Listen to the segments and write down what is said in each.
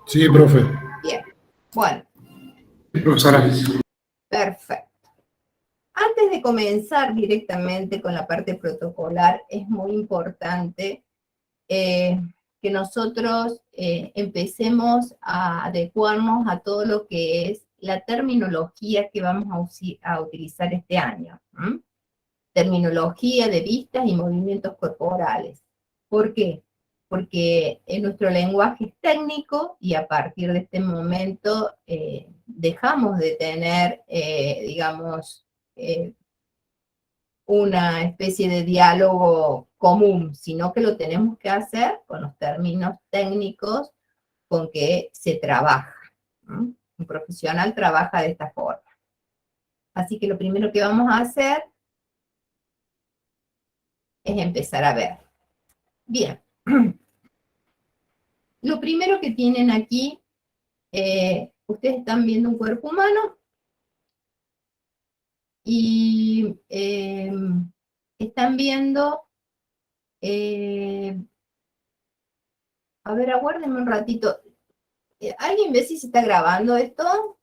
Sí, profe. Bien, bueno, Sí, profesora. perfecto. Antes de comenzar directamente con la parte protocolar, es muy importante que nosotros empecemos a adecuarnos a todo lo que es la terminología que vamos a utilizar este año. Terminología de vistas y movimientos corporales. ¿Por qué? Porque nuestro lenguaje es técnico y a partir de este momento dejamos de tener, digamos, una especie de diálogo común, sino que lo tenemos que hacer con los términos técnicos con que se trabaja. Un profesional trabaja de esta forma. Así que lo primero que vamos a hacer es empezar a ver. Bien. Lo primero que tienen aquí, ustedes están viendo un cuerpo humano y están viendo, a ver, aguárdenme un ratito. ¿Alguien ve si se está grabando esto?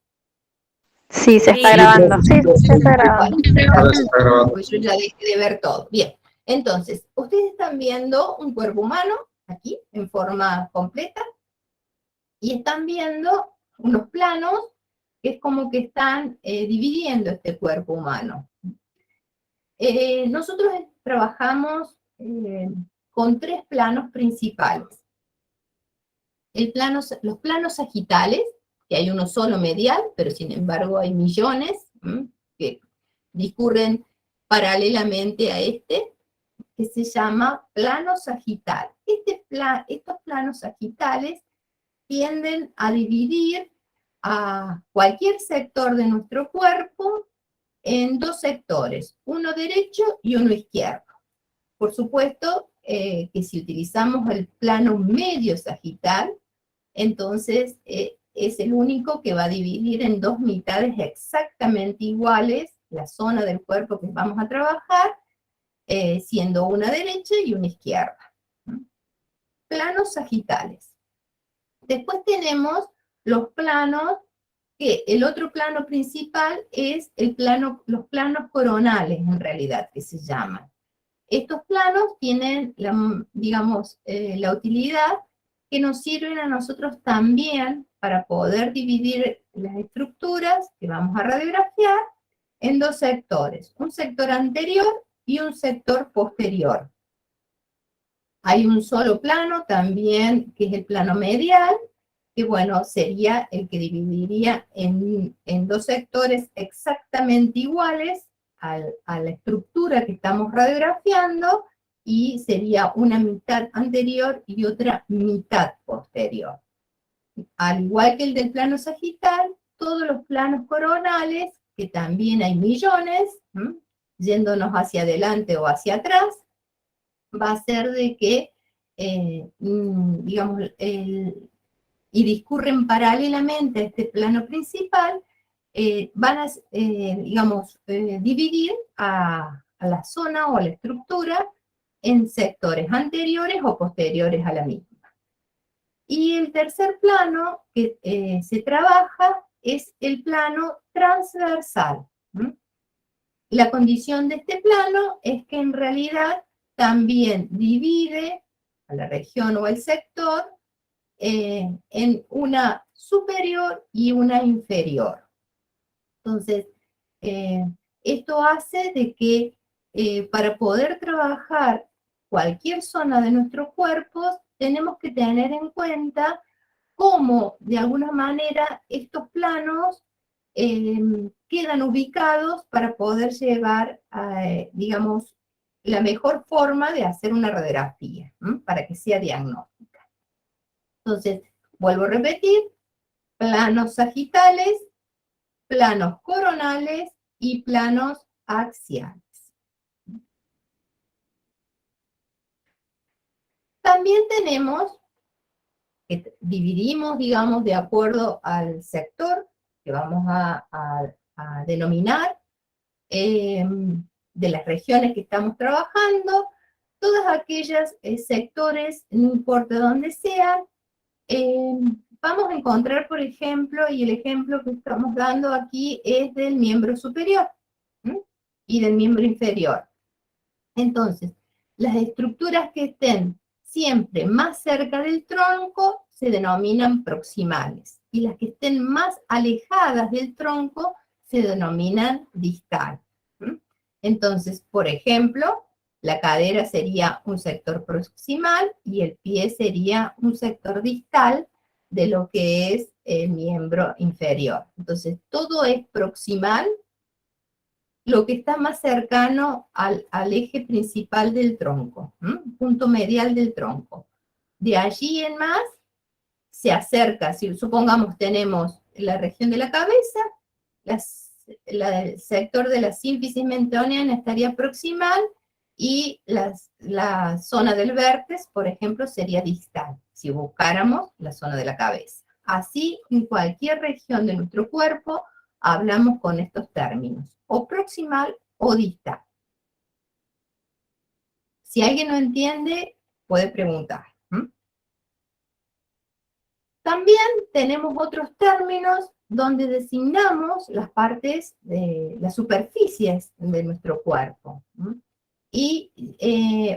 Sí, se está grabando. Sí, se está grabando. Bueno, pues yo ya dejé de ver todo. Bien, entonces, ustedes están viendo un cuerpo humano aquí en forma completa y están viendo unos planos que es como que están dividiendo este cuerpo humano. Nosotros trabajamos con 3 planos principales. Los planos sagitales, que hay uno solo medial, pero sin embargo hay millones que discurren paralelamente a este, que se llama plano sagital. Estos planos sagitales tienden a dividir a cualquier sector de nuestro cuerpo en 2 sectores, uno derecho y uno izquierdo. Por supuesto que si utilizamos el plano medio sagital, entonces es el único que va a dividir en 2 mitades exactamente iguales la zona del cuerpo que vamos a trabajar, siendo una derecha y una izquierda. Planos sagitales. Después tenemos los planos, que el otro plano principal es los planos coronales, en realidad, que se llaman. Estos planos tienen, digamos, la utilidad que nos sirven a nosotros también para poder dividir las estructuras que vamos a radiografiar en 2 sectores, un sector anterior y un sector posterior. Hay un solo plano también, que es el plano medial, que bueno, sería el que dividiría en 2 sectores exactamente iguales a la estructura que estamos radiografiando, y sería una mitad anterior y otra mitad posterior. Al igual que el del plano sagital, todos los planos coronales, que también hay millones, yéndonos hacia adelante o hacia atrás, va a ser de que, digamos, y discurren paralelamente a este plano principal, van a, digamos, dividir a la zona o a la estructura en sectores anteriores o posteriores a la misma. Y el tercer plano que se trabaja es el plano transversal. La condición de este plano es que en realidad también divide a la región o el sector en una superior y una inferior. Entonces, esto hace de que para poder trabajar cualquier zona de nuestro cuerpo, tenemos que tener en cuenta cómo, de alguna manera, estos planos quedan ubicados para poder llevar, digamos, la mejor forma de hacer una radiografía, para que sea diagnóstica. Entonces, vuelvo a repetir, planos sagitales, planos coronales y planos axiales. También tenemos que dividimos, digamos, de acuerdo al sector que vamos a denominar, de las regiones que estamos trabajando, todas aquellas sectores, no importa dónde sean, vamos a encontrar, por ejemplo, y el ejemplo que estamos dando aquí es del miembro superior, ¿m? Y del miembro inferior. Entonces, las estructuras que estén siempre más cerca del tronco se denominan proximales, y las que estén más alejadas del tronco se denominan distal. Entonces, por ejemplo, la cadera sería un sector proximal y el pie sería un sector distal de lo que es el miembro inferior. Entonces, todo es proximal, lo que está más cercano al eje principal del tronco, punto medial del tronco. De allí en más, se acerca, si supongamos tenemos la región de la cabeza, el sector de la sínfisis mentoneana estaría proximal y la zona del vértex, por ejemplo, sería distal, si buscáramos la zona de la cabeza. Así, en cualquier región de nuestro cuerpo, hablamos con estos términos, o proximal o distal. Si alguien no entiende, puede preguntar. También tenemos otros términos donde designamos las partes de las superficies de nuestro cuerpo. Y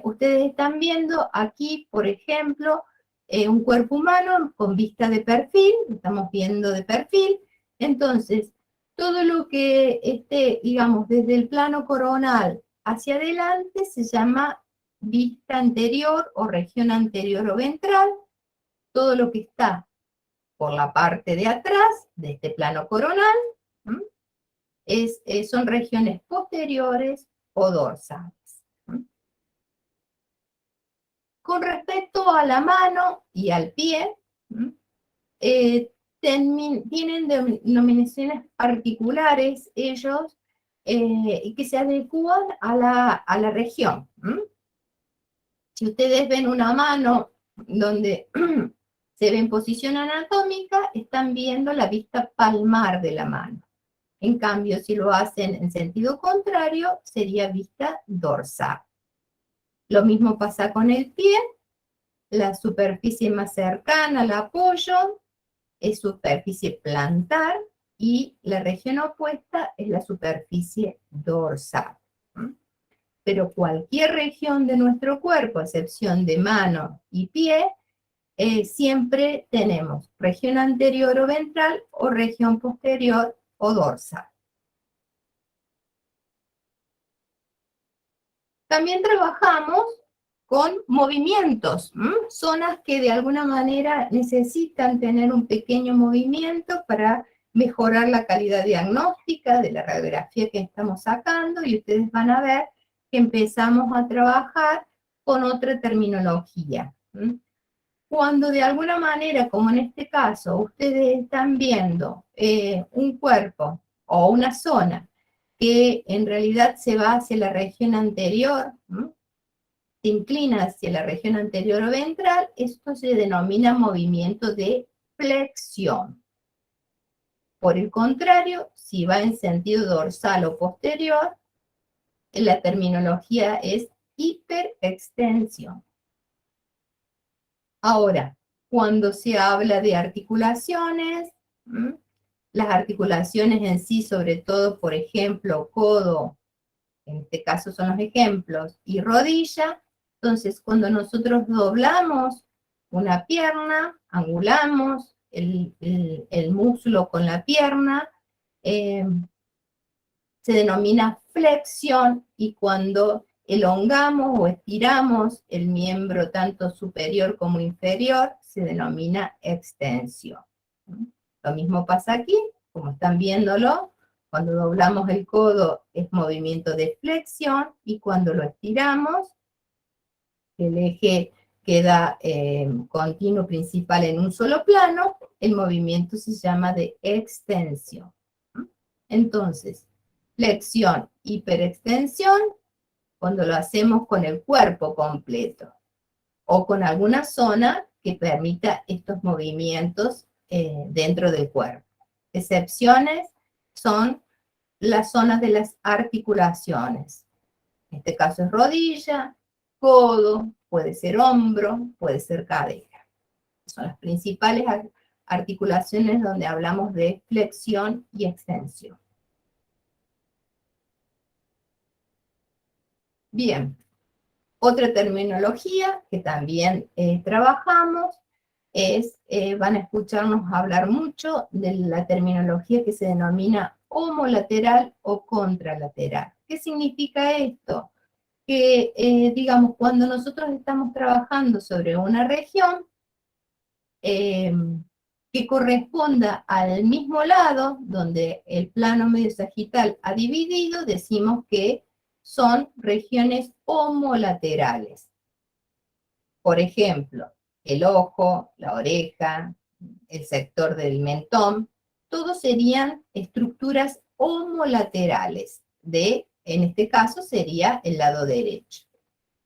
ustedes están viendo aquí, por ejemplo, un cuerpo humano con vista de perfil, estamos viendo de perfil. Entonces, todo lo que esté, digamos, desde el plano coronal hacia adelante se llama vista anterior o región anterior o ventral. Todo lo que está por la parte de atrás de este plano coronal son regiones posteriores o dorsales. Con respecto a la mano y al pie, tienen denominaciones particulares ellos que se adecúan a la región. Si ustedes ven una mano donde se ve en posición anatómica, están viendo la vista palmar de la mano. En cambio, si lo hacen en sentido contrario, sería vista dorsal. Lo mismo pasa con el pie. La superficie más cercana al apoyo es superficie plantar y la región opuesta es la superficie dorsal. Pero cualquier región de nuestro cuerpo, a excepción de mano y pie, siempre tenemos región anterior o ventral o región posterior o dorsal. También trabajamos con movimientos, zonas que de alguna manera necesitan tener un pequeño movimiento para mejorar la calidad diagnóstica de la radiografía que estamos sacando, y ustedes van a ver que empezamos a trabajar con otra terminología. Cuando de alguna manera, como en este caso, ustedes están viendo un cuerpo o una zona que en realidad se va hacia la región anterior, se inclina hacia la región anterior o ventral, esto se denomina movimiento de flexión. Por el contrario, si va en sentido dorsal o posterior, la terminología es hiperextensión. Ahora, cuando se habla de articulaciones, las articulaciones en sí, sobre todo, por ejemplo, codo, en este caso son los ejemplos, y rodilla, entonces cuando nosotros doblamos una pierna, angulamos el muslo con la pierna, se denomina flexión, y cuando elongamos o estiramos el miembro tanto superior como inferior, se denomina extensión. Lo mismo pasa aquí, como están viéndolo, cuando doblamos el codo es movimiento de flexión, y cuando lo estiramos, el eje queda continuo principal en un solo plano, el movimiento se llama de extensión. Entonces, flexión, hiperextensión, cuando lo hacemos con el cuerpo completo o con alguna zona que permita estos movimientos dentro del cuerpo. Excepciones son las zonas de las articulaciones. En este caso es rodilla, codo, puede ser hombro, puede ser cadera. Son las principales articulaciones donde hablamos de flexión y extensión. Bien, otra terminología que también trabajamos es, van a escucharnos hablar mucho de la terminología que se denomina homolateral o contralateral. ¿Qué significa esto? Que, digamos, cuando nosotros estamos trabajando sobre una región que corresponda al mismo lado donde el plano medio sagital ha dividido, decimos que son regiones homolaterales. Por ejemplo, el ojo, la oreja, el sector del mentón, todos serían estructuras homolaterales en este caso sería el lado derecho.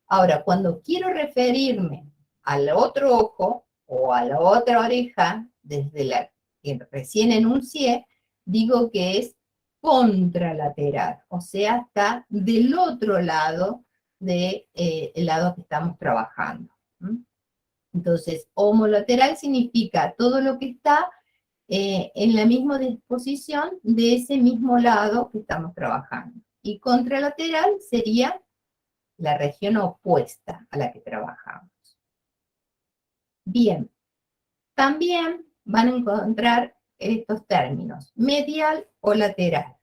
Ahora, cuando quiero referirme al otro ojo o a la otra oreja, desde la que recién enuncié, digo que es contralateral, o sea, está del otro lado del lado que estamos trabajando. Entonces, homolateral significa todo lo que está en la misma disposición de ese mismo lado que estamos trabajando. Y contralateral sería la región opuesta a la que trabajamos. Bien, también van a encontrar estos términos, medial o lateral.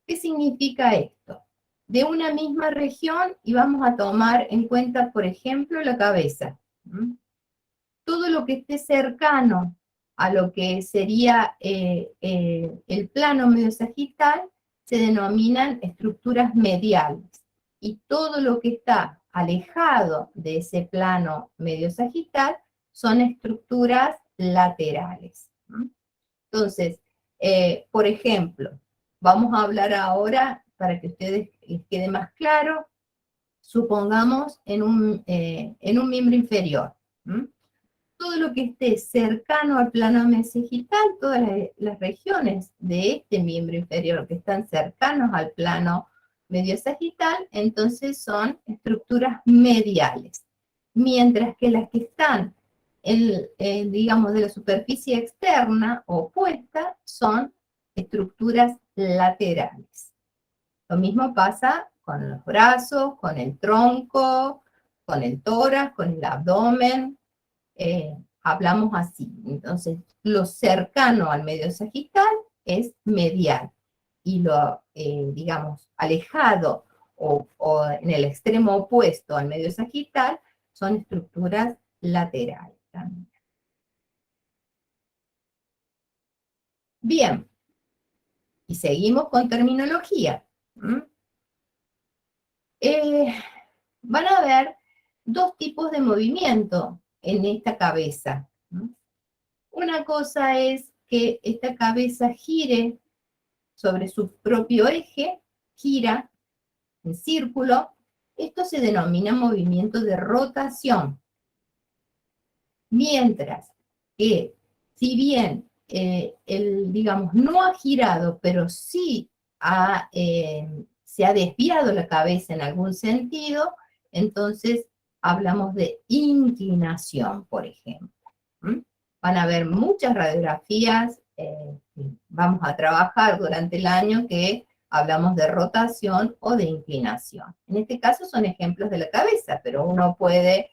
¿Qué significa esto? De una misma región, y vamos a tomar en cuenta, por ejemplo, la cabeza. Todo lo que esté cercano a lo que sería el plano medio sagital se denominan estructuras mediales. Y todo lo que está alejado de ese plano medio sagital son estructuras laterales. Entonces, por ejemplo, vamos a hablar ahora, para que a ustedes les quede más claro, supongamos en un miembro inferior. Todo lo que esté cercano al plano mesagital, todas las regiones de este miembro inferior que están cercanos al plano medio sagital, entonces son estructuras mediales. Mientras que las que están, digamos, de la superficie externa opuesta, son estructuras laterales. Lo mismo pasa con los brazos, con el tronco, con el tórax, con el abdomen. Hablamos así. Entonces, lo cercano al medio sagital es medial. Y lo, digamos, alejado o en el extremo opuesto al medio sagital son estructuras laterales también. Bien. Y seguimos con terminología. Van a ver dos tipos de movimiento en esta cabeza. Una cosa es que esta cabeza gire sobre su propio eje, gira en círculo. Esto se denomina movimiento de rotación. Mientras que, si bien digamos, no ha girado, pero sí se ha desviado la cabeza en algún sentido, entonces hablamos de inclinación, por ejemplo. Van a haber muchas radiografías, vamos a trabajar durante el año que hablamos de rotación o de inclinación. En este caso son ejemplos de la cabeza, pero uno puede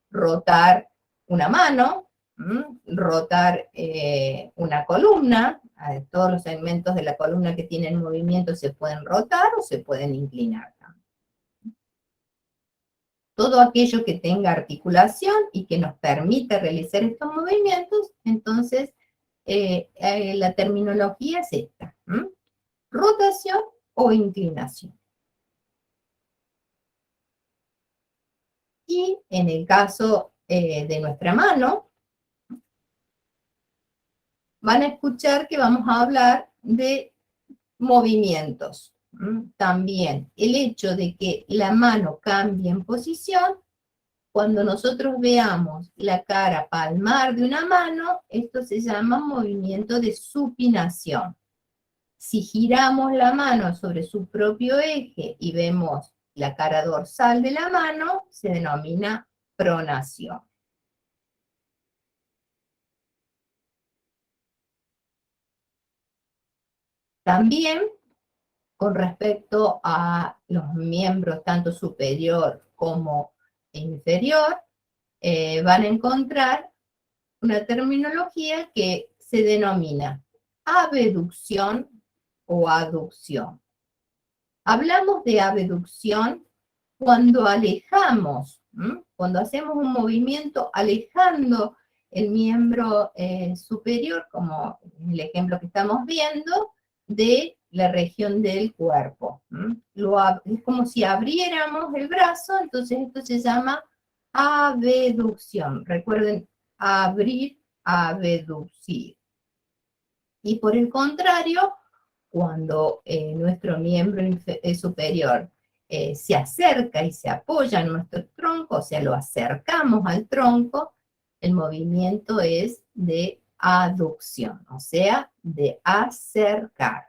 rotar una mano, rotar una columna, todos los segmentos de la columna que tienen movimiento se pueden rotar o se pueden inclinar. Todo aquello que tenga articulación y que nos permita realizar estos movimientos, entonces la terminología es esta, rotación o inclinación. Y en el caso de nuestra mano, van a escuchar que vamos a hablar de movimientos. También el hecho de que la mano cambie en posición, cuando nosotros veamos la cara palmar de una mano, esto se llama movimiento de supinación. Si giramos la mano sobre su propio eje y vemos la cara dorsal de la mano, se denomina pronación. También, con respecto a los miembros tanto superior como inferior, van a encontrar una terminología que se denomina abducción o aducción. Hablamos de abducción cuando alejamos, cuando hacemos un movimiento alejando el miembro superior, como el ejemplo que estamos viendo, de la región del cuerpo. Es como si abriéramos el brazo, entonces esto se llama abducción. Recuerden, abrir, abducir. Y por el contrario, cuando nuestro miembro superior se acerca y se apoya en nuestro tronco, o sea, lo acercamos al tronco, el movimiento es de aducción, o sea, de acercar.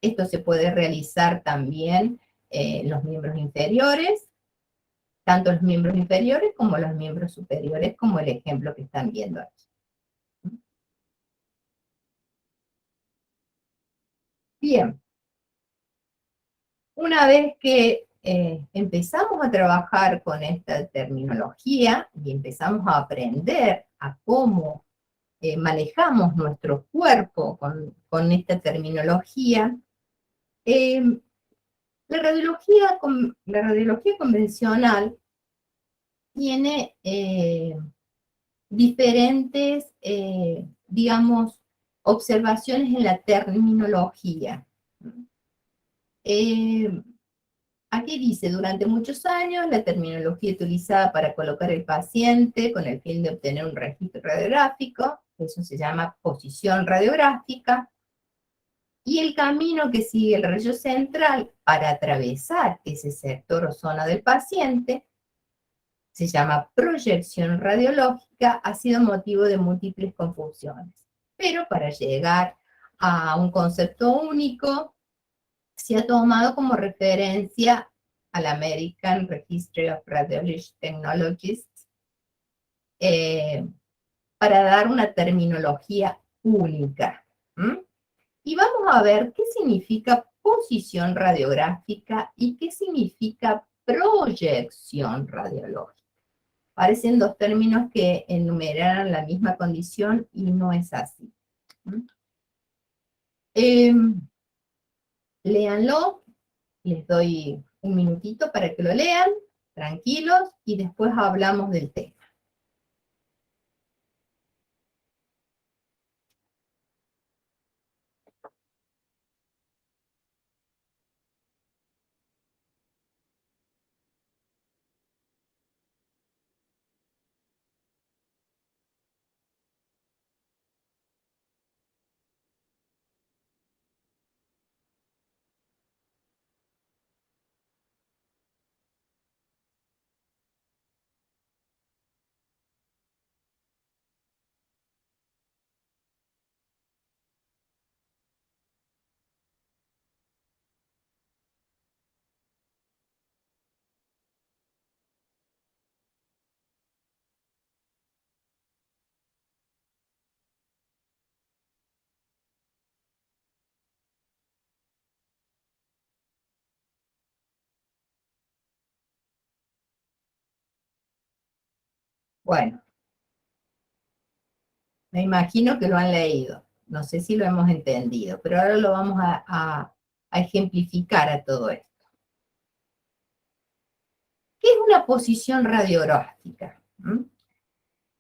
Esto se puede realizar también en los miembros inferiores, tanto los miembros inferiores como los miembros superiores, como el ejemplo que están viendo aquí. Bien, una vez que empezamos a trabajar con esta terminología y empezamos a aprender a cómo manejamos nuestro cuerpo con esta terminología, la radiología convencional tiene diferentes, digamos, observaciones en la terminología. Aquí dice, durante muchos años, la terminología utilizada para colocar el paciente con el fin de obtener un registro radiográfico, eso se llama posición radiográfica, y el camino que sigue el rayo central para atravesar ese sector o zona del paciente, se llama proyección radiológica, ha sido motivo de múltiples confusiones. Pero para llegar a un concepto único, se ha tomado como referencia al American Registry of Radiology Technologists para dar una terminología única. Y vamos a ver qué significa posición radiográfica y qué significa proyección radiológica. Parecen dos términos que enumeraran la misma condición y no es así. Léanlo, les doy un minutito para que lo lean, tranquilos, y después hablamos del tema. Bueno, me imagino que lo han leído. No sé si lo hemos entendido, pero ahora lo vamos a ejemplificar a todo esto. ¿Qué es una posición radiográfica?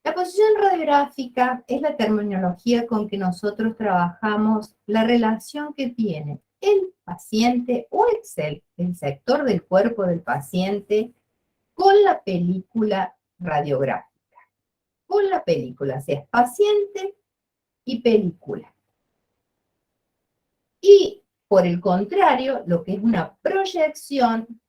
La posición radiográfica es la terminología con que nosotros trabajamos la relación que tiene el paciente o el sector del cuerpo del paciente con la película radiográfica. Con la película, o sea, es paciente y película. Y por el contrario, lo que es una proyección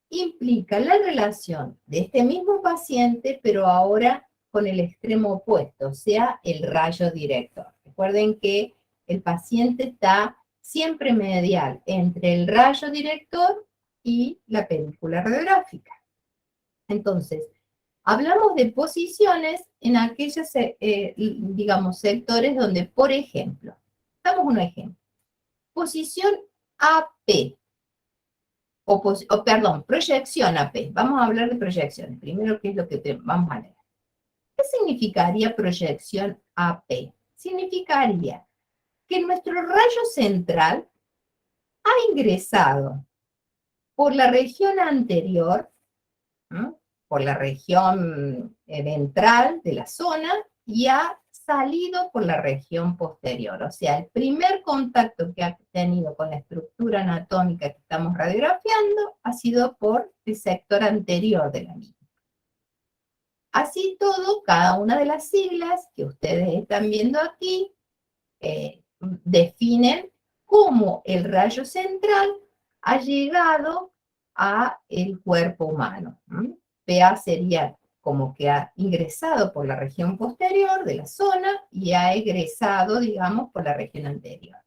implica la relación de este mismo paciente, pero ahora con el extremo opuesto, o sea, el rayo director. Recuerden que el paciente está siempre medial entre el rayo director y la película radiográfica. Entonces, hablamos de posiciones en aquellos, digamos, sectores donde, por ejemplo, damos un ejemplo. Posición AP, perdón, proyección AP. Vamos a hablar de proyecciones. Primero, ¿qué es lo que vamos a leer? ¿Qué significaría proyección AP? Significaría que nuestro rayo central ha ingresado por la región anterior, ¿no?, por la región ventral de la zona, y ha salido por la región posterior. O sea, el primer contacto que ha tenido con la estructura anatómica que estamos radiografiando ha sido por el sector anterior de la misma. Así todo, cada una de las siglas que ustedes están viendo aquí definen cómo el rayo central ha llegado a el cuerpo humano. PA sería como que ha ingresado por la región posterior de la zona y ha egresado, digamos, por la región anterior.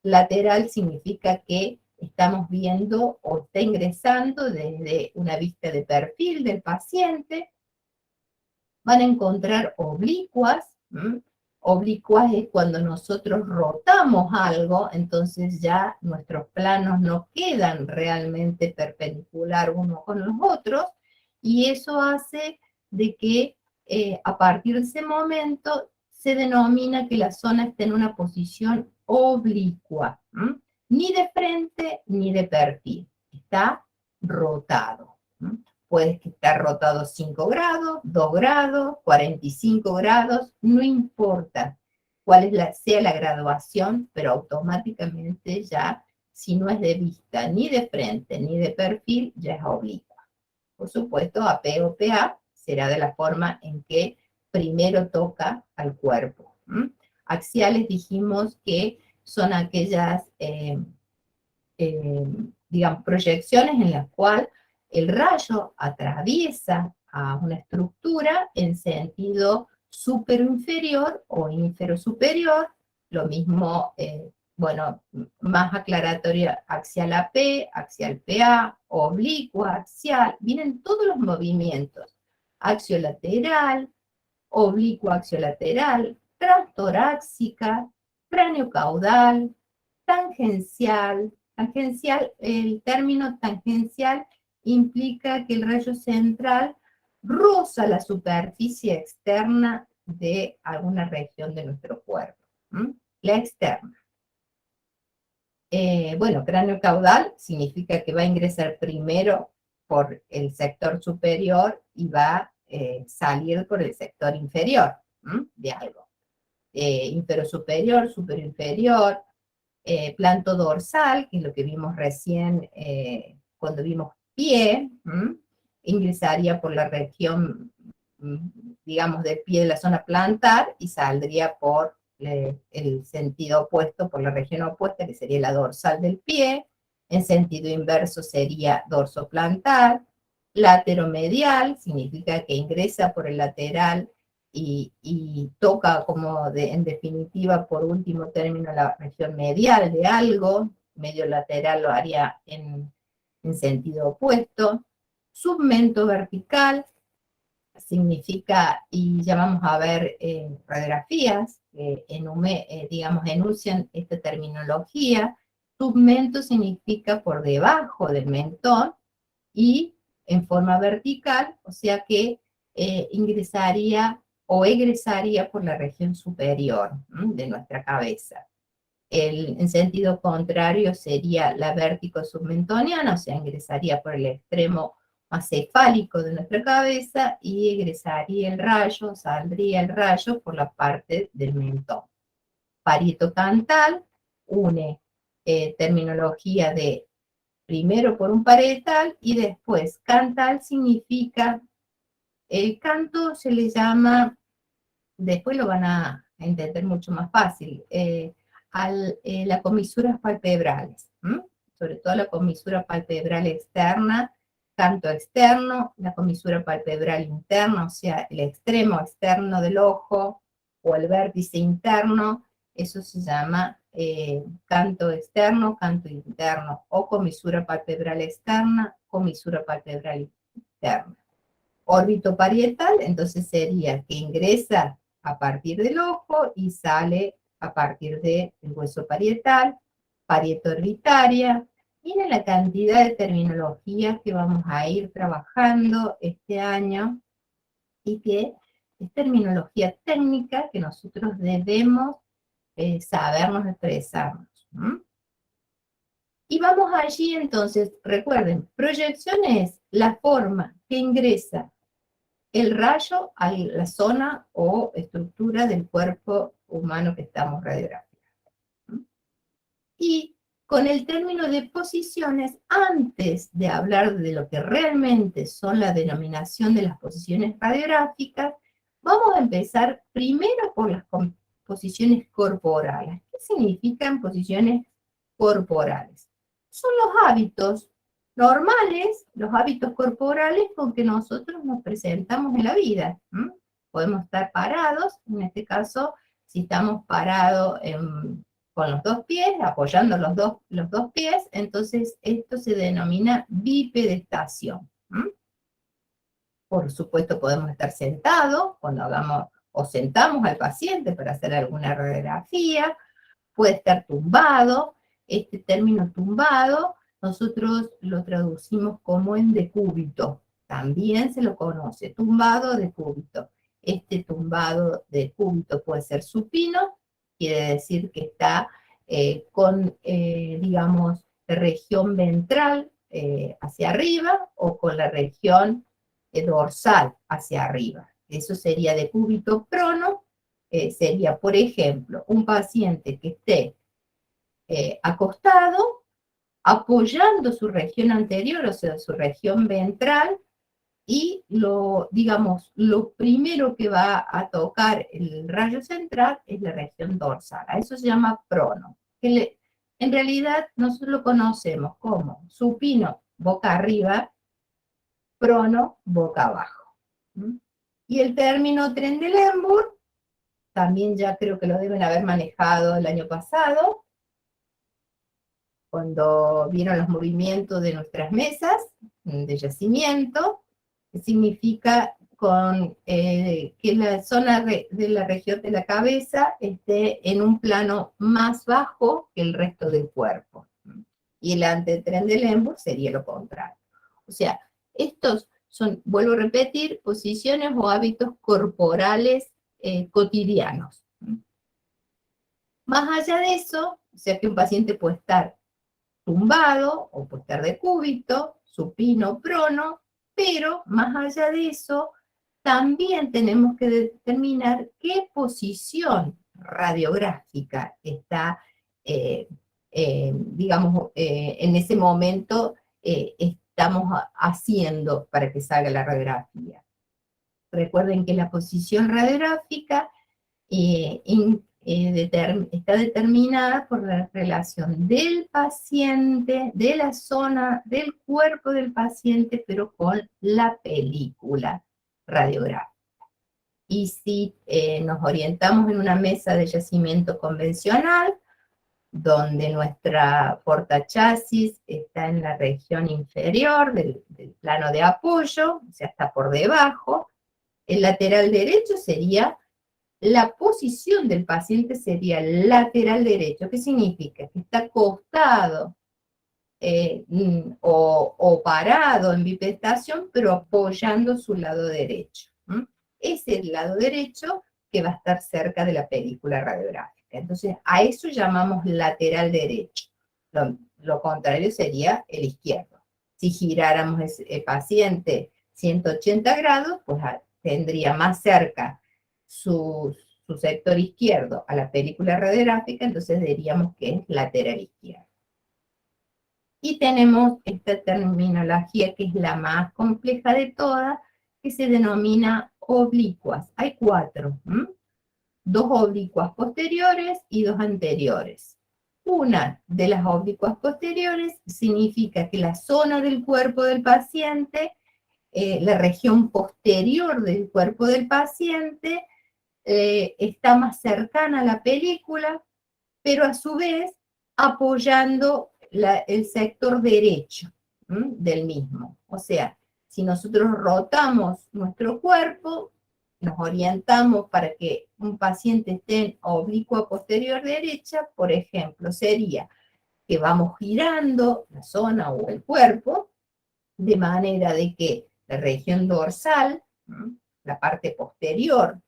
Lateral significa que estamos viendo o está ingresando desde una vista de perfil del paciente. Van a encontrar oblicuas. Oblicuas es cuando nosotros rotamos algo, entonces ya nuestros planos no quedan realmente perpendicular uno con los otros, y eso hace de que a partir de ese momento se denomina que la zona está en una posición oblicua, ni de frente ni de perfil, está rotado. Puede estar rotado 5 grados, 2 grados, 45 grados, no importa cuál sea la graduación, pero automáticamente ya, si no es de vista ni de frente ni de perfil, ya es oblicua. Por supuesto, AP o PA será de la forma en que primero toca al cuerpo. Axiales dijimos que son aquellas, digamos, proyecciones en las cuales el rayo atraviesa a una estructura en sentido superinferior o inferosuperior, lo mismo, bueno, más aclaratoria, axial AP, axial PA, oblicua, axial, vienen todos los movimientos, axiolateral, oblicua axiolateral, transtorácica, craneocaudal, tangencial. Tangencial, el término tangencial implica que el rayo central roza la superficie externa de alguna región de nuestro cuerpo, la externa. Bueno, cráneo caudal significa que va a ingresar primero por el sector superior y va a salir por el sector inferior de algo. Inferosuperior, superinferior, planto dorsal, que es lo que vimos recién cuando vimos pie, ingresaría por la región, digamos, del pie de la zona plantar y saldría por el sentido opuesto, por la región opuesta, que sería la dorsal del pie. En sentido inverso sería dorso plantar. Lateromedial significa que ingresa por el lateral y toca como en definitiva, por último término, la región medial de algo. Medio lateral lo haría en sentido opuesto. Submento vertical significa, y ya vamos a ver radiografías digamos, enuncian esta terminología. Submento significa por debajo del mentón y en forma vertical, o sea que ingresaría o egresaría por la región superior de nuestra cabeza. En sentido contrario sería la vértico submentoniana, o sea, ingresaría por el extremo más cefálico de nuestra cabeza y egresaría el rayo, saldría el rayo por la parte del mentón. Parietocantal une terminología de primero por un parietal y después cantal significa, el canto se le llama, después lo van a entender mucho más fácil, las comisuras palpebrales, sobre todo la comisura palpebral externa, canto externo, la comisura palpebral interna, o sea, el extremo externo del ojo o el vértice interno, eso se llama canto externo, canto interno, o comisura palpebral externa, comisura palpebral interna. Órbito parietal, entonces sería que ingresa a partir del ojo y sale a partir del hueso parietal. Pareto orbitaria. Miren la cantidad de terminologías que vamos a ir trabajando este año y que es terminología técnica que nosotros debemos sabernos expresarnos. Y vamos allí entonces, recuerden, proyección es la forma que ingresa el rayo a la zona o estructura del cuerpo humano que estamos radiografiando. Y con el término de posiciones, antes de hablar de lo que realmente son la denominación de las posiciones radiográficas, vamos a empezar primero por las posiciones corporales. ¿Qué significan posiciones corporales? Son los hábitos normales, los hábitos corporales con que nosotros nos presentamos en la vida. Podemos estar parados, en este caso, si estamos parados con los dos pies, apoyando los dos pies, entonces esto se denomina bipedestación. Por supuesto podemos estar sentados cuando hagamos o sentamos al paciente para hacer alguna radiografía, puede estar tumbado. Este término tumbado nosotros lo traducimos como en decúbito, también se lo conoce, tumbado decúbito. Este tumbado decúbito puede ser supino, quiere decir que está con, digamos, la región ventral hacia arriba o con la región dorsal hacia arriba. Eso sería decúbito prono, sería, por ejemplo, un paciente que esté acostado, apoyando su región anterior, o sea, su región ventral, y digamos, lo primero que va a tocar el rayo central es la región dorsal. A eso se llama prono. En realidad nosotros lo conocemos como supino, boca arriba, prono, boca abajo. Y el término Trendelenburg, también ya creo que lo deben haber manejado el año pasado, cuando vieron los movimientos de nuestras mesas de yacimiento, que significa que la zona de la región de la cabeza esté en un plano más bajo que el resto del cuerpo. Y el antetrendelenburg sería lo contrario. O sea, estos son, vuelvo a repetir, posiciones o hábitos corporales cotidianos. Más allá de eso, o sea que un paciente puede estar tumbado o puede estar decúbito, supino, prono, pero más allá de eso, también tenemos que determinar qué posición radiográfica está, digamos, en ese momento estamos haciendo para que salga la radiografía. Recuerden que la posición radiográfica está determinada por la relación del paciente, de la zona del cuerpo del paciente, pero con la película radiográfica. Y si nos orientamos en una mesa de yacimiento convencional, donde nuestra portachasis está en la región inferior del plano de apoyo, o sea, está por debajo, el lateral derecho sería, la posición del paciente sería lateral derecho. ¿Qué significa? Que está acostado o parado en bipedestación, pero apoyando su lado derecho. Es el lado derecho que va a estar cerca de la película radiográfica. Entonces, a eso llamamos lateral derecho. Lo contrario sería el izquierdo. Si giráramos el paciente 180 grados, pues tendría más cerca su sector izquierdo a la película radiográfica, entonces diríamos que es lateral izquierdo. Y tenemos esta terminología que es la más compleja de todas, que se denomina oblicuas. Hay 4, 2 oblicuas posteriores y 2 anteriores. Una de las oblicuas posteriores significa que la zona del cuerpo del paciente, la región posterior del cuerpo del paciente, está más cercana a la película, pero a su vez apoyando el sector derecho del mismo. O sea, si nosotros rotamos nuestro cuerpo, nos orientamos para que un paciente esté en oblicua posterior derecha, por ejemplo, sería que vamos girando la zona o el cuerpo, de manera de que la región dorsal, la parte posterior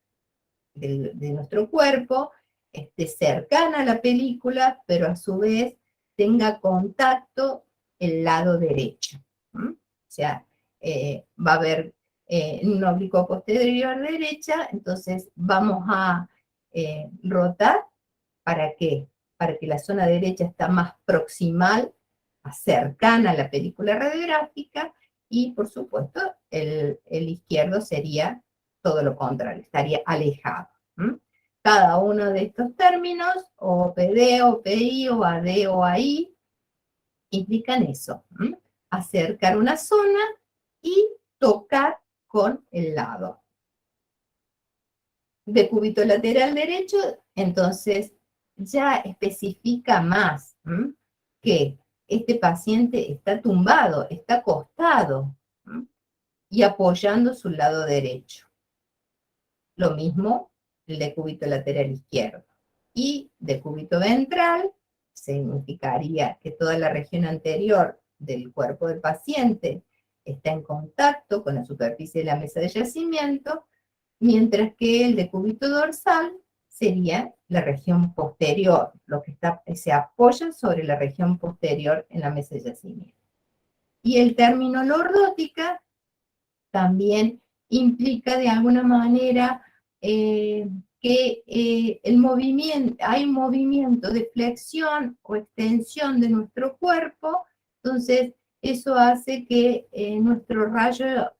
de nuestro cuerpo, esté cercana a la película, pero a su vez tenga contacto el lado derecho. O sea, va a haber un oblicuo posterior derecha, entonces vamos a rotar. ¿Para qué? Para que la zona derecha está más proximal, más cercana a la película radiográfica, y por supuesto el izquierdo sería todo lo contrario, estaría alejado. Cada uno de estos términos, o PD, o PI, o AD, o AI, implican eso, acercar una zona y tocar con el lado. De cúbito lateral derecho, entonces ya especifica más que este paciente está tumbado, está acostado y apoyando su lado derecho. Lo mismo el decúbito lateral izquierdo. Y decúbito ventral significaría que toda la región anterior del cuerpo del paciente está en contacto con la superficie de la mesa de yacimiento, mientras que el decúbito dorsal sería la región posterior, lo que se apoya sobre la región posterior en la mesa de yacimiento. Y el término lordótica también implica de alguna manera que hay un movimiento de flexión o extensión de nuestro cuerpo, entonces eso hace que nuestro rayo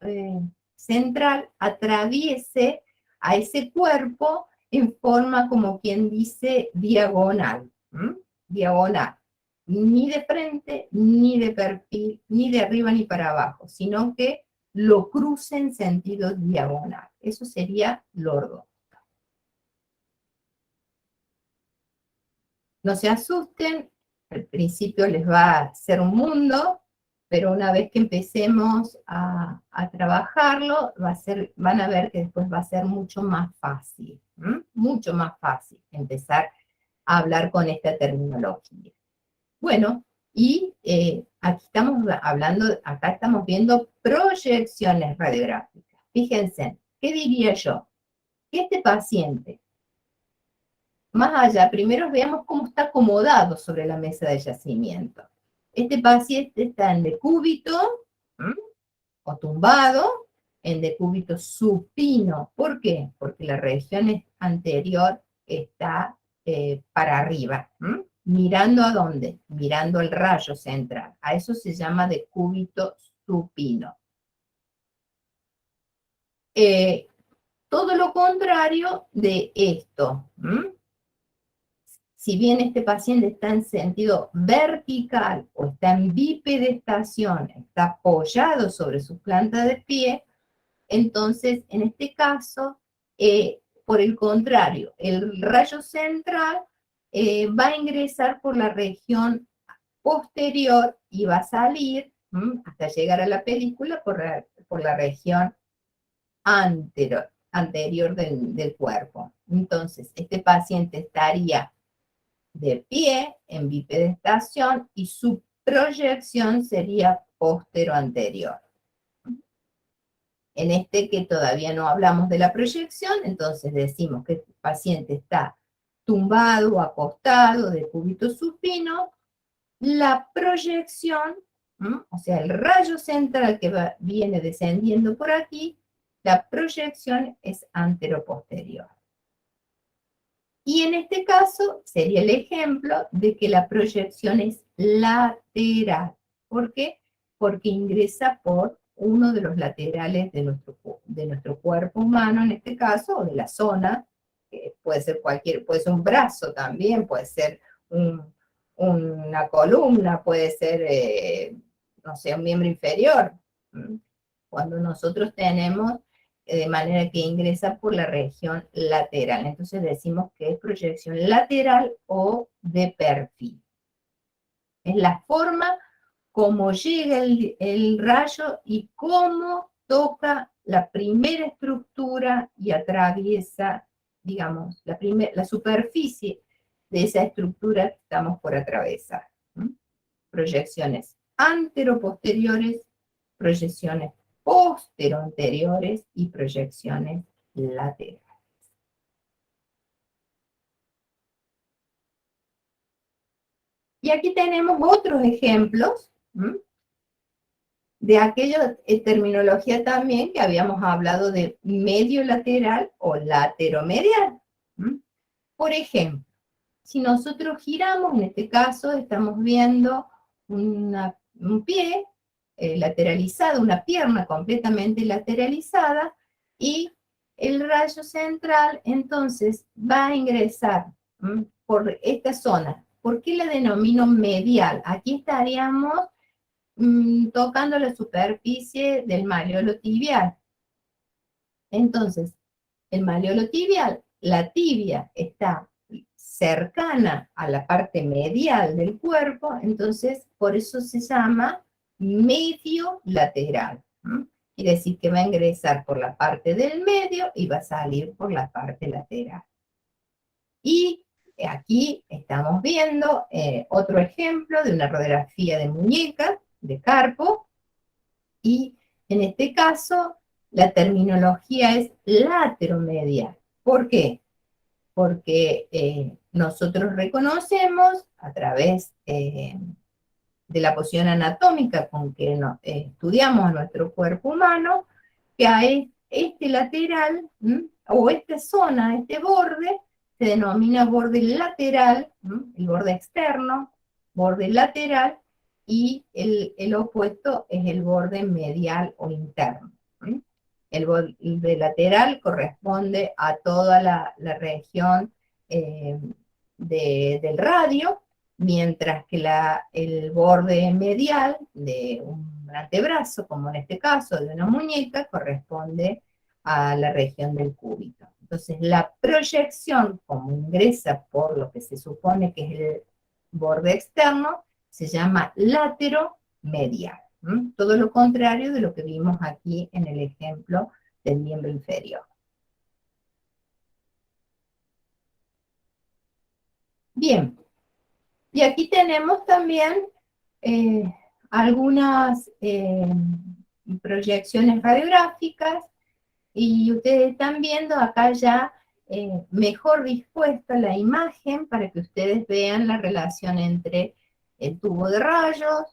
central atraviese a ese cuerpo en forma, como quien dice, diagonal. Diagonal. Ni de frente, ni de perfil, ni de arriba ni para abajo, sino que lo cruce en sentido diagonal. Eso sería lordo. No se asusten, al principio les va a ser un mundo, pero una vez que empecemos a trabajarlo, van a ver que después va a ser mucho más fácil, mucho más fácil empezar a hablar con esta terminología. Bueno, y aquí acá estamos viendo proyecciones radiográficas. Fíjense, ¿qué diría yo? Que este paciente, más allá, primero veamos cómo está acomodado sobre la mesa de yacimiento. Este paciente está en decúbito, o tumbado, en decúbito supino. ¿Por qué? Porque la región anterior está para arriba. ¿Mirando a dónde? Mirando al rayo central. A eso se llama decúbito supino. Todo lo contrario de esto. Si bien este paciente está en sentido vertical o está en bipedestación, está apoyado sobre su planta de pie, entonces en este caso, por el contrario, el rayo central va a ingresar por la región posterior y va a salir hasta llegar a la película por la región anterior del cuerpo. Entonces, este paciente estaría de pie en bipedestación y su proyección sería postero-anterior. En este que todavía no hablamos de la proyección, entonces decimos que el paciente está tumbado o acostado de cúbito supino. La proyección, o sea, el rayo central que viene descendiendo por aquí, la proyección es anteroposterior. Y en este caso sería el ejemplo de que la proyección es lateral. ¿Por qué? Porque ingresa por uno de los laterales de nuestro cuerpo humano, en este caso, o de la zona, que puede ser puede ser un brazo también, puede ser una columna, puede ser, no sé, un miembro inferior. Cuando nosotros tenemos de manera que ingresa por la región lateral. Entonces decimos que es proyección lateral o de perfil. Es la forma como llega el rayo y cómo toca la primera estructura y atraviesa, digamos, la superficie de esa estructura que estamos por atravesar. proyecciones anteroposteriores, proyecciones posteroanteriores y proyecciones laterales. Y aquí tenemos otros ejemplos de aquella terminología también que habíamos hablado de medio lateral o lateromedial. Por ejemplo, si nosotros giramos, en este caso estamos viendo un pie lateralizado, una pierna completamente lateralizada, y el rayo central entonces va a ingresar por esta zona. ¿Por qué la denomino medial? Aquí estaríamos tocando la superficie del malleolo tibial. Entonces, el malleolo tibial, la tibia está cercana a la parte medial del cuerpo, entonces por eso se llama medio lateral. Quiere decir que va a ingresar por la parte del medio y va a salir por la parte lateral. Y aquí estamos viendo otro ejemplo de una radiografía de muñeca, de Carpo, y en este caso la terminología es lateromedial. ¿Por qué? Porque nosotros reconocemos a través de la posición anatómica con que estudiamos a nuestro cuerpo humano, que a este lateral, o esta zona, este borde, se denomina borde lateral, el borde externo, borde lateral, y el opuesto es el borde medial o interno. El borde lateral corresponde a toda la región del radio, mientras que el borde medial de un antebrazo, como en este caso de una muñeca, corresponde a la región del cúbito. Entonces, la proyección, como ingresa por lo que se supone que es el borde externo, se llama lateromedial. Todo lo contrario de lo que vimos aquí en el ejemplo del miembro inferior. Bien, y aquí tenemos también algunas proyecciones radiográficas, y ustedes están viendo acá ya mejor dispuesta la imagen para que ustedes vean la relación entre el tubo de rayos,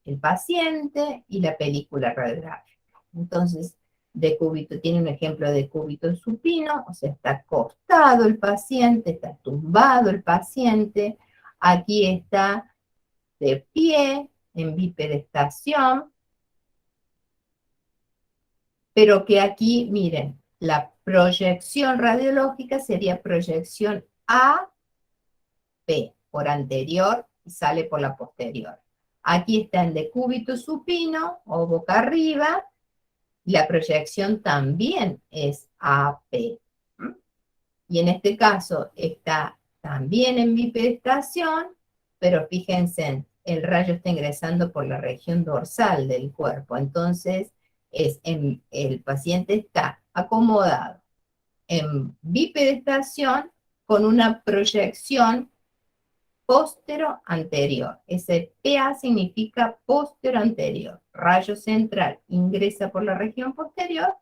el paciente y la película radiográfica. Entonces, decúbito tiene un ejemplo de decúbito supino, o sea, está acostado el paciente, está tumbado el paciente, aquí está de pie, en bipedestación, pero que aquí, miren, la proyección radiológica sería proyección AP, por anterior y sale por la posterior. Aquí está en decúbito supino o boca arriba, y la proyección también es AP. Y en este caso está también en bipedestación, pero fíjense, el rayo está ingresando por la región dorsal del cuerpo, entonces el paciente está acomodado en bipedestación con una proyección póstero-anterior. Ese PA significa póstero-anterior. Rayo central ingresa por la región posterior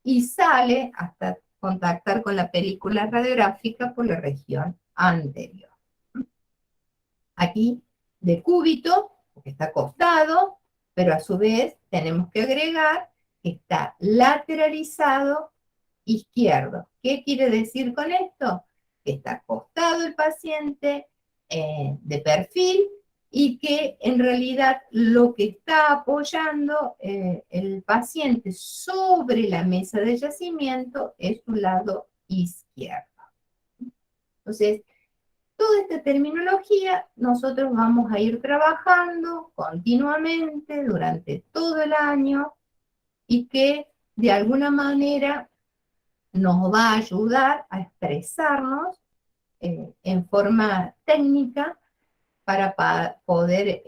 y sale hasta contactar con la película radiográfica por la región anterior. Aquí decúbito, porque está acostado, pero a su vez tenemos que agregar que está lateralizado izquierdo. ¿Qué quiere decir con esto? Que está acostado el paciente de perfil, y que en realidad lo que está apoyando el paciente sobre la mesa de yacimiento es su lado izquierdo. Entonces, toda esta terminología nosotros vamos a ir trabajando continuamente durante todo el año, y que de alguna manera nos va a ayudar a expresarnos en forma técnica para poder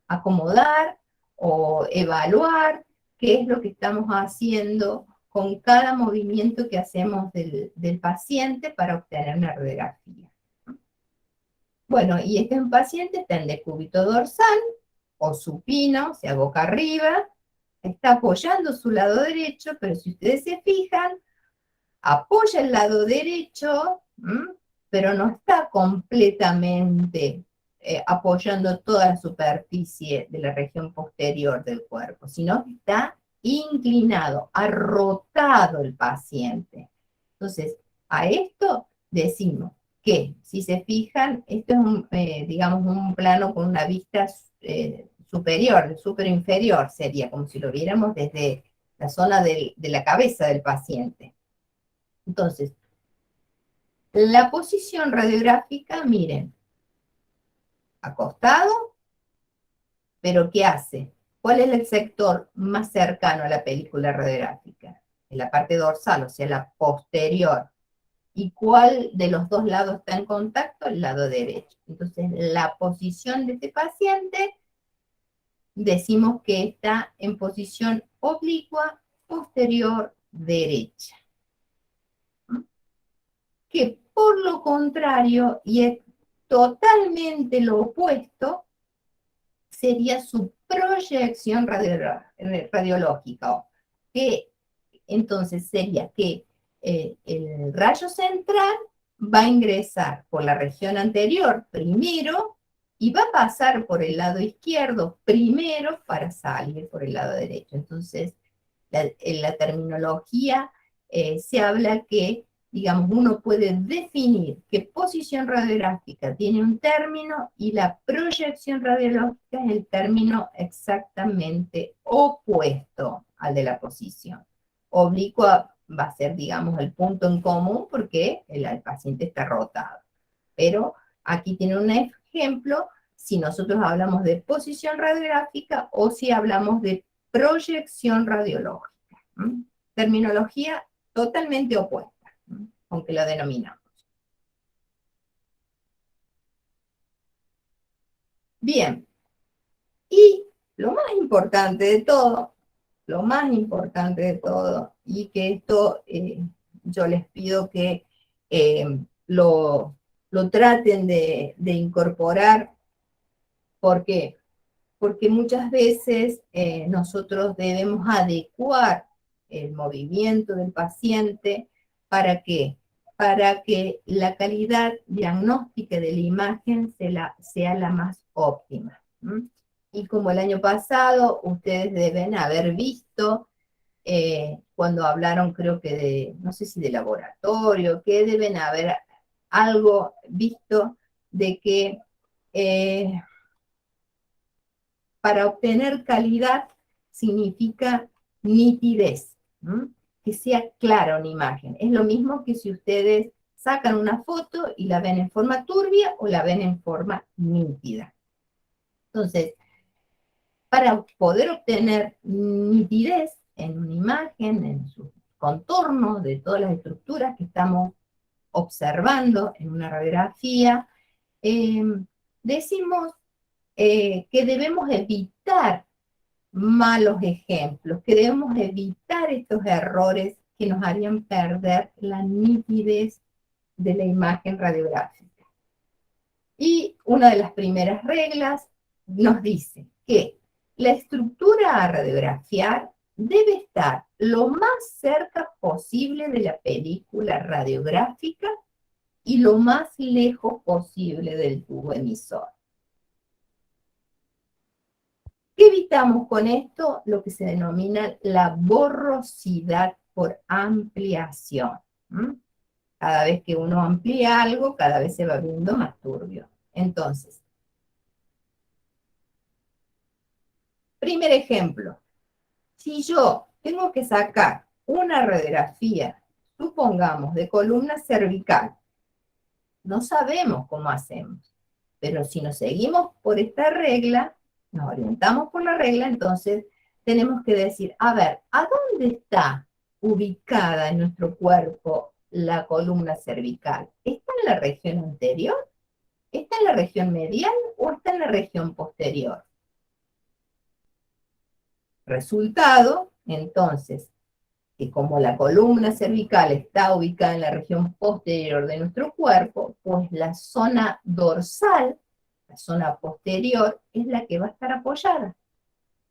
acomodar o evaluar qué es lo que estamos haciendo con cada movimiento que hacemos del paciente para obtener una radiografía. Bueno, y este paciente está en decúbito dorsal o supino, o sea, boca arriba, está apoyando su lado derecho, pero si ustedes se fijan, apoya el lado derecho, pero no está completamente apoyando toda la superficie de la región posterior del cuerpo, sino que está inclinado, ha rotado el paciente. Entonces, a esto decimos que, si se fijan, esto es digamos, un plano con una vista superior, superinferior, sería como si lo viéramos desde la zona de la cabeza del paciente. Entonces, la posición radiográfica, miren, acostado, pero ¿qué hace? ¿Cuál es el sector más cercano a la película radiográfica? En la parte dorsal, o sea, la posterior. ¿Y cuál de los dos lados está en contacto? El lado derecho. Entonces, la posición de este paciente, decimos que está en posición oblicua posterior derecha. Que por lo contrario, y es totalmente lo opuesto, sería su proyección radiológica, que entonces sería que el rayo central va a ingresar por la región anterior primero y va a pasar por el lado izquierdo primero para salir por el lado derecho. Entonces, en la terminología se habla que, digamos, uno puede definir qué posición radiográfica tiene un término y la proyección radiológica es el término exactamente opuesto al de la posición. Oblicua va a ser, digamos, el punto en común porque el paciente está rotado. Pero aquí tiene un ejemplo si nosotros hablamos de posición radiográfica o si hablamos de proyección radiológica. Terminología totalmente opuesta, aunque la denominamos. Bien, y lo más importante de todo, y que esto yo les pido que lo traten de incorporar, porque porque muchas veces nosotros debemos adecuar el movimiento del paciente. ¿Para qué? Para que la calidad diagnóstica de la imagen sea la más óptima. Y como el año pasado, ustedes deben haber visto, cuando hablaron, creo que de, no sé si de laboratorio, que deben haber algo visto de que para obtener calidad significa nitidez, que sea clara una imagen. Es lo mismo que si ustedes sacan una foto y la ven en forma turbia o la ven en forma nítida. Entonces, para poder obtener nitidez en una imagen, en su contorno de todas las estructuras que estamos observando en una radiografía, decimos que debemos evitar malos ejemplos, que debemos evitar estos errores que nos harían perder la nitidez de la imagen radiográfica. Y una de las primeras reglas nos dice que la estructura a radiografiar debe estar lo más cerca posible de la película radiográfica y lo más lejos posible del tubo emisor. ¿Qué evitamos con esto? Lo que se denomina la borrosidad por ampliación. Cada vez que uno amplía algo, cada vez se va viendo más turbio. Entonces, primer ejemplo, si yo tengo que sacar una radiografía, supongamos, de columna cervical, no sabemos cómo hacemos, pero si nos seguimos por esta regla, nos orientamos por la regla, entonces tenemos que decir, a ver, ¿a dónde está ubicada en nuestro cuerpo la columna cervical? ¿Está en la región anterior? ¿Está en la región medial o está en la región posterior? Resultado, entonces, que como la columna cervical está ubicada en la región posterior de nuestro cuerpo, pues la zona dorsal, la zona posterior, es la que va a estar apoyada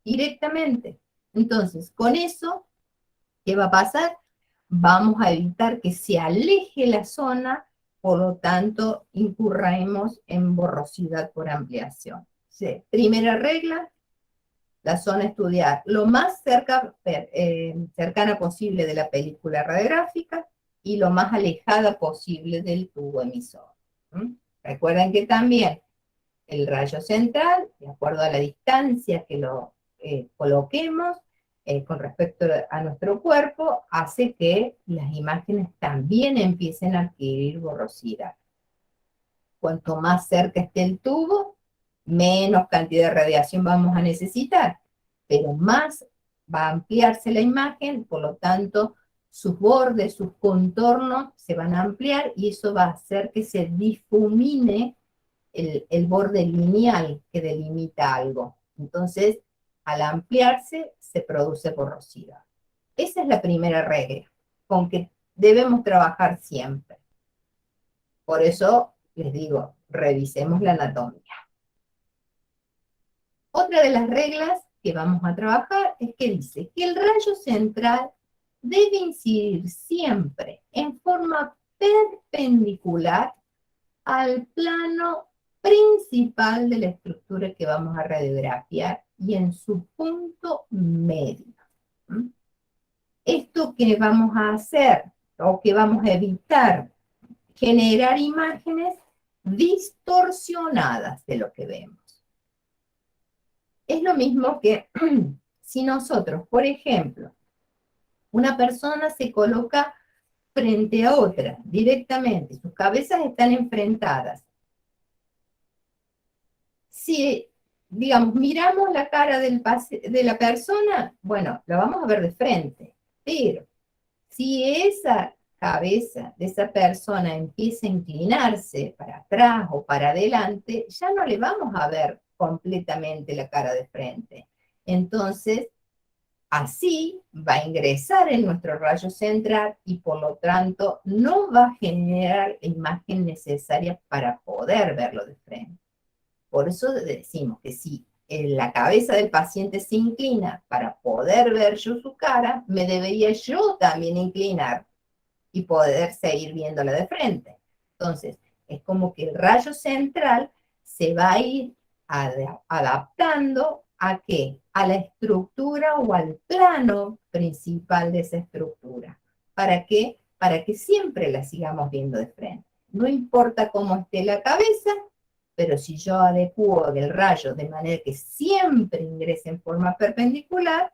directamente. Entonces, con eso, ¿qué va a pasar? Vamos a evitar que se aleje la zona, por lo tanto, incurramos en borrosidad por ampliación. Sí. Primera regla, la zona a estudiar lo más cercana posible de la película radiográfica y lo más alejada posible del tubo emisor. Recuerden que también el rayo central, de acuerdo a la distancia que lo coloquemos con respecto a nuestro cuerpo, hace que las imágenes también empiecen a adquirir borrosidad. Cuanto más cerca esté el tubo, menos cantidad de radiación vamos a necesitar, pero más va a ampliarse la imagen, por lo tanto, sus bordes, sus contornos se van a ampliar y eso va a hacer que se difumine el borde lineal que delimita algo. Entonces, al ampliarse, se produce borrosidad. Esa es la primera regla, con que debemos trabajar siempre. Por eso, les digo, revisemos la anatomía. Otra de las reglas que vamos a trabajar es que dice que el rayo central debe incidir siempre en forma perpendicular al plano principal de la estructura que vamos a radiografiar y en su punto medio. Esto que vamos a hacer o que vamos a evitar, generar imágenes distorsionadas de lo que vemos. Es lo mismo que si nosotros, por ejemplo, una persona se coloca frente a otra directamente, sus cabezas están enfrentadas. Si, digamos, miramos la cara de la persona, bueno, la vamos a ver de frente, pero si esa cabeza de esa persona empieza a inclinarse para atrás o para adelante, ya no le vamos a ver completamente la cara de frente. Entonces, así va a ingresar en nuestro rayo central y por lo tanto no va a generar la imagen necesaria para poder verlo de frente. Por eso decimos que si la cabeza del paciente se inclina para poder ver yo su cara, me debería yo también inclinar y poder seguir viéndola de frente. Entonces, es como que el rayo central se va a ir adaptando ¿a qué? A la estructura o al plano principal de esa estructura. ¿Para qué? Para que siempre la sigamos viendo de frente. No importa cómo esté la cabeza, pero si yo adecuo el rayo de manera que siempre ingrese en forma perpendicular,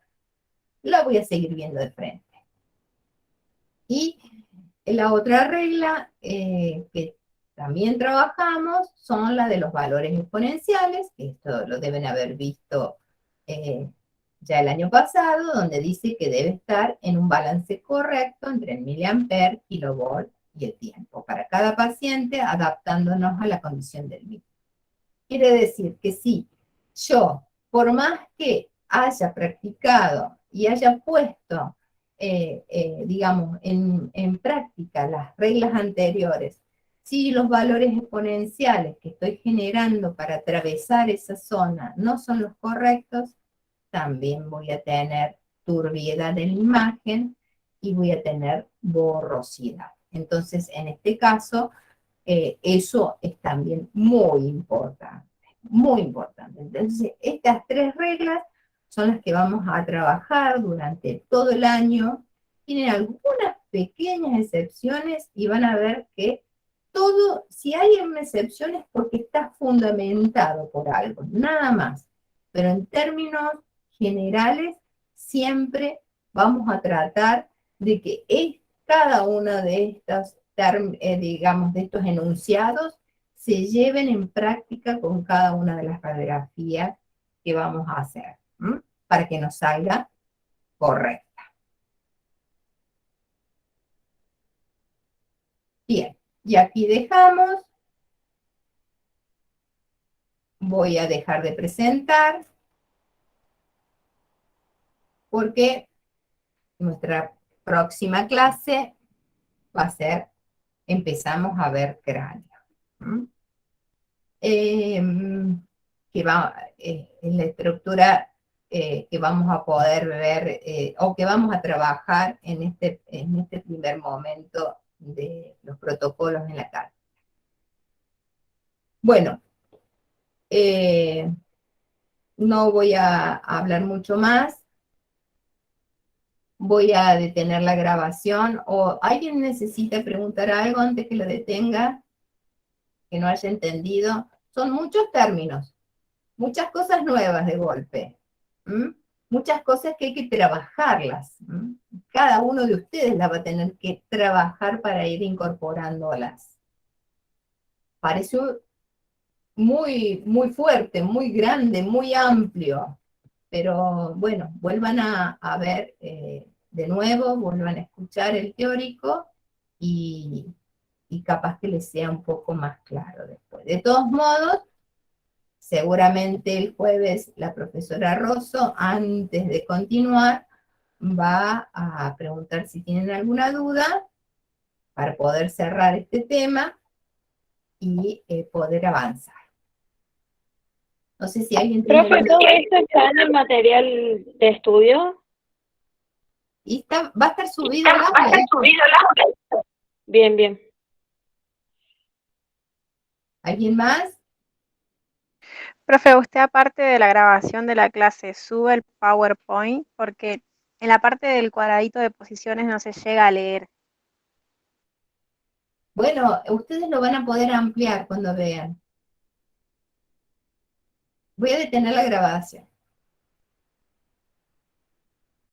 la voy a seguir viendo de frente. Y la otra regla que también trabajamos son la de los valores exponenciales, que esto lo deben haber visto ya el año pasado, donde dice que debe estar en un balance correcto entre el miliampere, kilovolt y el tiempo, para cada paciente adaptándonos a la condición del mismo. Quiere decir que si yo, por más que haya practicado y haya puesto, digamos, en práctica las reglas anteriores, si los valores exponenciales que estoy generando para atravesar esa zona no son los correctos, también voy a tener turbiedad en la imagen y voy a tener borrosidad. Entonces, en este caso, eso es también muy importante, muy importante. Entonces, estas tres reglas son las que vamos a trabajar durante todo el año. Tienen algunas pequeñas excepciones y van a ver que todo, si hay una excepción es porque está fundamentado por algo, nada más. Pero en términos generales, siempre vamos a tratar de que cada una de estas digamos, de estos enunciados se lleven en práctica con cada una de las radiografías que vamos a hacer, para que nos salga correcta. Bien, y aquí dejamos. Voy a dejar de presentar porque nuestra próxima clase va a ser, empezamos a ver cráneo. ¿Mm? Que va, es la estructura que vamos a poder ver o que vamos a trabajar en este primer momento de los protocolos en la carta. Bueno, no voy a hablar mucho más. Voy a detener la grabación. ¿O alguien necesita preguntar algo antes que lo detenga? Que no haya entendido. Son muchos términos, muchas cosas nuevas de golpe. ¿Mm? Muchas cosas que hay que trabajarlas. ¿Mm? Cada uno de ustedes la va a tener que trabajar para ir incorporándolas. Parece muy, muy fuerte, muy grande, muy amplio. Pero bueno, vuelvan a ver de nuevo, vuelvan a escuchar el teórico y capaz que les sea un poco más claro después. De todos modos, seguramente el jueves la profesora Rosso, antes de continuar, va a preguntar si tienen alguna duda para poder cerrar este tema y poder avanzar. No sé si alguien tiene Profe, ¿todo esto está en el material de estudio? Y va a estar subido el audio. Bien, bien. ¿Alguien más? Profe, usted aparte de la grabación de la clase, sube el PowerPoint porque en la parte del cuadradito de posiciones no se llega a leer. Bueno, ustedes lo van a poder ampliar cuando vean. Voy a detener la grabación.